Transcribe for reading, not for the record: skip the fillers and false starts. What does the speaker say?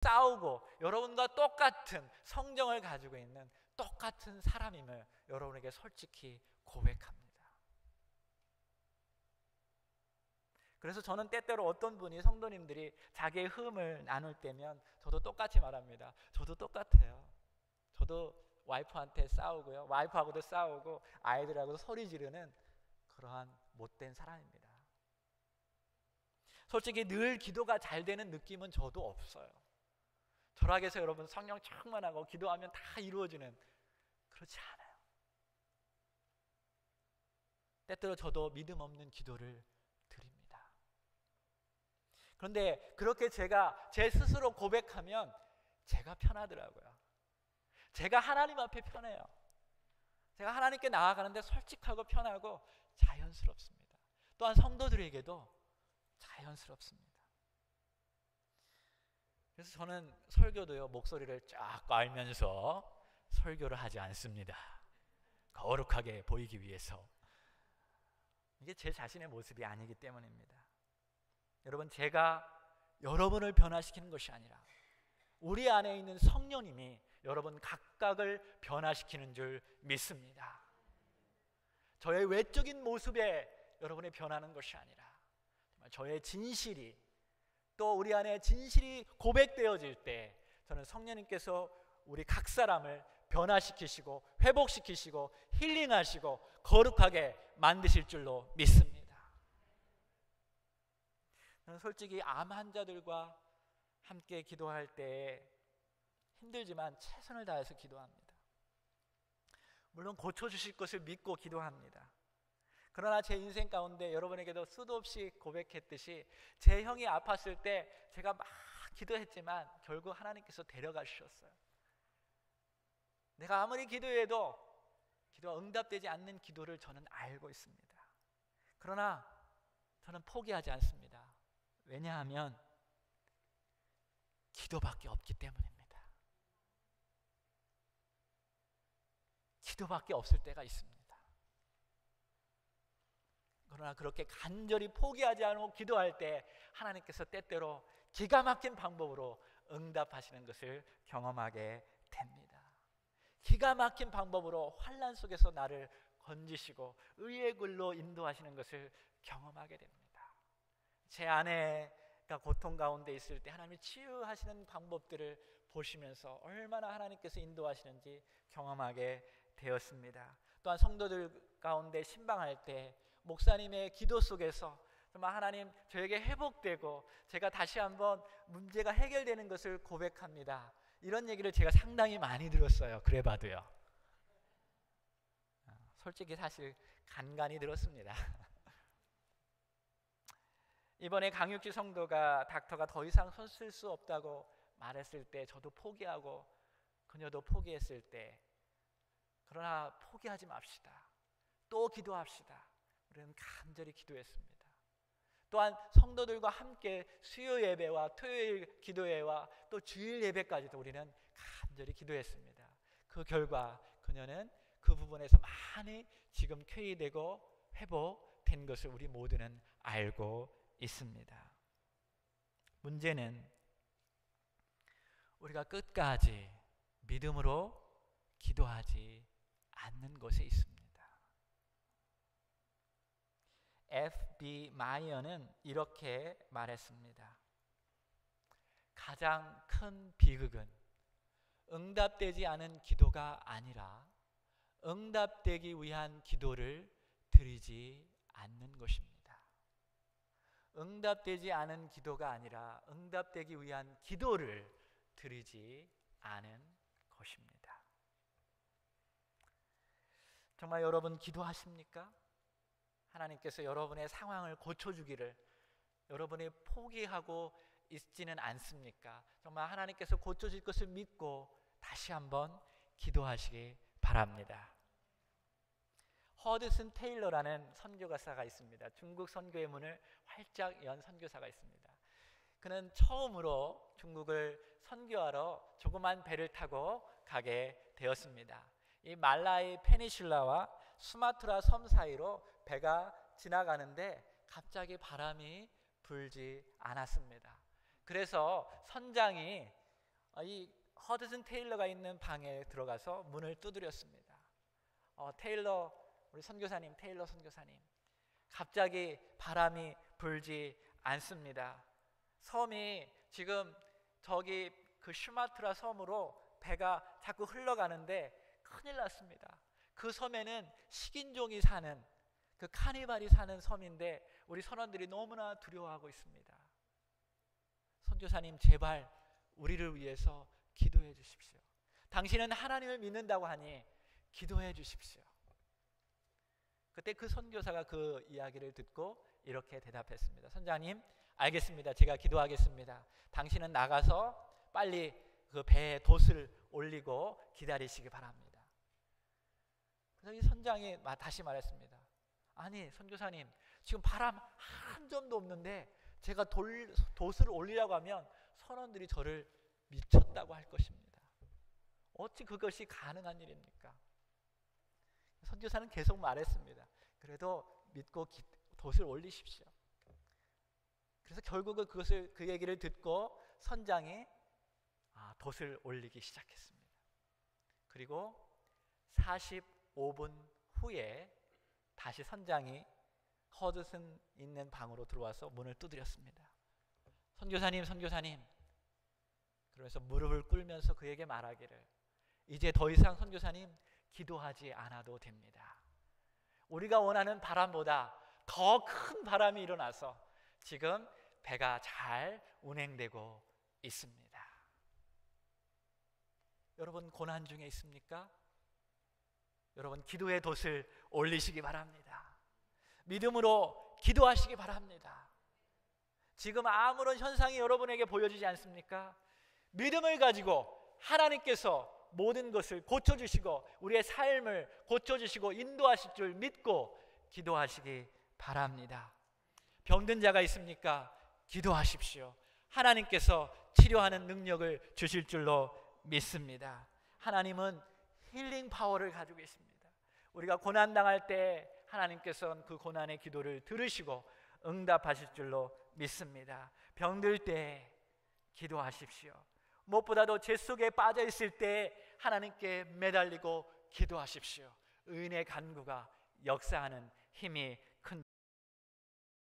싸우고 여러분과 똑같은 성정을 가지고 있는 똑같은 사람임을 여러분에게 솔직히 고백합니다. 그래서 저는 때때로 어떤 분이 성도님들이 자기의 흠을 나눌 때면 저도 똑같이 말합니다. 저도 똑같아요. 저도 와이프한테 싸우고요, 와이프하고도 싸우고 아이들하고도 소리 지르는 그러한 못된 사람입니다. 솔직히 늘 기도가 잘 되는 느낌은 저도 없어요. 철학에서 여러분 성령 충만하고 기도하면 다 이루어지는, 그렇지 않아요. 때때로 저도 믿음 없는 기도를 드립니다. 그런데 그렇게 제가 제 스스로 고백하면 제가 편하더라고요. 제가 하나님 앞에 편해요. 제가 하나님께 나아가는데 솔직하고 편하고 자연스럽습니다. 또한 성도들에게도 자연스럽습니다. 그래서 저는 설교도요, 목소리를 쫙 깔면서 설교를 하지 않습니다. 거룩하게 보이기 위해서. 이게 제 자신의 모습이 아니기 때문입니다. 여러분, 제가 여러분을 변화시키는 것이 아니라 우리 안에 있는 성령님이 여러분 각각을 변화시키는 줄 믿습니다. 저의 외적인 모습에 여러분이 변하는 것이 아니라 저의 진실이, 또 우리 안에 진실이 고백되어질 때 저는 성령님께서 우리 각 사람을 변화시키시고 회복시키시고 힐링하시고 거룩하게 만드실 줄로 믿습니다. 저는 솔직히 암 환자들과 함께 기도할 때 힘들지만 최선을 다해서 기도합니다. 물론 고쳐주실 것을 믿고 기도합니다. 그러나 제 인생 가운데 여러분에게도 수도 없이 고백했듯이 제 형이 아팠을 때 제가 막 기도했지만 결국 하나님께서 데려가주셨어요. 내가 아무리 기도해도 기도가 응답되지 않는 기도를 저는 알고 있습니다. 그러나 저는 포기하지 않습니다. 왜냐하면 기도밖에 없기 때문입니다. 기도밖에 없을 때가 있습니다. 그러나 그렇게 간절히 포기하지 않고 기도할 때 하나님께서 때때로 기가 막힌 방법으로 응답하시는 것을 경험하게 됩니다. 기가 막힌 방법으로 환난 속에서 나를 건지시고 의의 길로 인도하시는 것을 경험하게 됩니다. 제 아내가 고통 가운데 있을 때 하나님이 치유하시는 방법들을 보시면서 얼마나 하나님께서 인도하시는지 경험하게 되었습니다. 또한 성도들 가운데 신방할 때 목사님의 기도 속에서 정말 하나님 저에게 회복되고 제가 다시 한번 문제가 해결되는 것을 고백합니다. 이런 얘기를 제가 상당히 많이 들었어요. 그래봐도요. 솔직히 사실 간간히 들었습니다. 이번에 강육지 성도가 닥터가 더 이상 손 쓸 수 없다고 말했을 때 저도 포기하고 그녀도 포기했을 때, 그러나 포기하지 맙시다. 또 기도합시다. 우리는 간절히 기도했습니다. 또한 성도들과 함께 수요 예배와 토요일 기도회와 또 주일 예배까지도 우리는 간절히 기도했습니다. 그 결과 그녀는 그 부분에서 많이 지금 쾌유되고 회복된 것을 우리 모두는 알고 있습니다. 문제는 우리가 끝까지 믿음으로 기도하지 않는 것에 있습니다. F.B. 마이어는 이렇게 말했습니다. 가장 큰 비극은 응답되지 않은 기도가 아니라 응답되기 위한 기도를 드리지 않는 것입니다. 응답되지 않은 기도가 아니라 응답되기 위한 기도를 드리지 않은 것입니다. 정말 여러분 기도하십니까? 하나님께서 여러분의 상황을 고쳐주기를 여러분이 포기하고 있지는 않습니까? 정말 하나님께서 고쳐질 것을 믿고 다시 한번 기도하시기 바랍니다. 허드슨 테일러라는 선교가사가 있습니다. 중국 선교의 문을 활짝 연 선교사가 있습니다. 그는 처음으로 중국을 선교하러 조그만 배를 타고 가게 되었습니다. 이 말라이 페니슐라와 수마트라 섬 사이로 배가 지나가는데 갑자기 바람이 불지 않았습니다. 그래서 선장이 이 허드슨 테일러가 있는 방에 들어가서 문을 두드렸습니다. 테일러, 우리 선교사님, 테일러 선교사님, 갑자기 바람이 불지 않습니다. 섬이 지금 저기 그 슈마트라 섬으로 배가 자꾸 흘러가는데 큰일 났습니다. 그 섬에는 식인종이 사는, 그 카니발이 사는 섬인데 우리 선원들이 너무나 두려워하고 있습니다. 선교사님, 제발 우리를 위해서 기도해 주십시오. 당신은 하나님을 믿는다고 하니 기도해 주십시오. 그때 그 선교사가 그 이야기를 듣고 이렇게 대답했습니다. 선장님, 알겠습니다. 제가 기도하겠습니다. 당신은 나가서 빨리 그 배에 돛을 올리고 기다리시기 바랍니다. 그래서 이 선장이 다시 말했습니다. 아니 선교사님, 지금 바람 한 점도 없는데 제가 돛을 올리려고 하면 선원들이 저를 미쳤다고 할 것입니다. 어찌 그것이 가능한 일입니까? 선교사는 계속 말했습니다. 그래도 믿고 돛을 올리십시오. 그래서 결국은 그 얘기를 듣고 선장이 돛을 올리기 시작했습니다. 그리고 45분 후에 다시 선장이 허드슨 있는 방으로 들어와서 문을 두드렸습니다. 선교사님, 선교사님, 그러면서 무릎을 꿇으면서 그에게 말하기를, 이제 더 이상 선교사님 기도하지 않아도 됩니다. 우리가 원하는 바람보다 더 큰 바람이 일어나서 지금 배가 잘 운행되고 있습니다. 여러분, 고난 중에 있습니까? 여러분, 기도의 돛을 올리시기 바랍니다. 믿음으로 기도하시기 바랍니다. 지금 아무런 현상이 여러분에게 보여지지 않습니까? 믿음을 가지고 하나님께서 모든 것을 고쳐주시고 우리의 삶을 고쳐주시고 인도하실 줄 믿고 기도하시기 바랍니다. 병든 자가 있습니까? 기도하십시오. 하나님께서 치료하는 능력을 주실 줄로 믿습니다. 하나님은 힐링 파워를 가지고 계십니다. 우리가 고난당할 때 하나님께서는 그 고난의 기도를 들으시고 응답하실 줄로 믿습니다. 병들 때 기도하십시오. 무엇보다도 죄 속에 빠져 있을 때 하나님께 매달리고 기도하십시오. 의인의 간구가 역사하는 힘이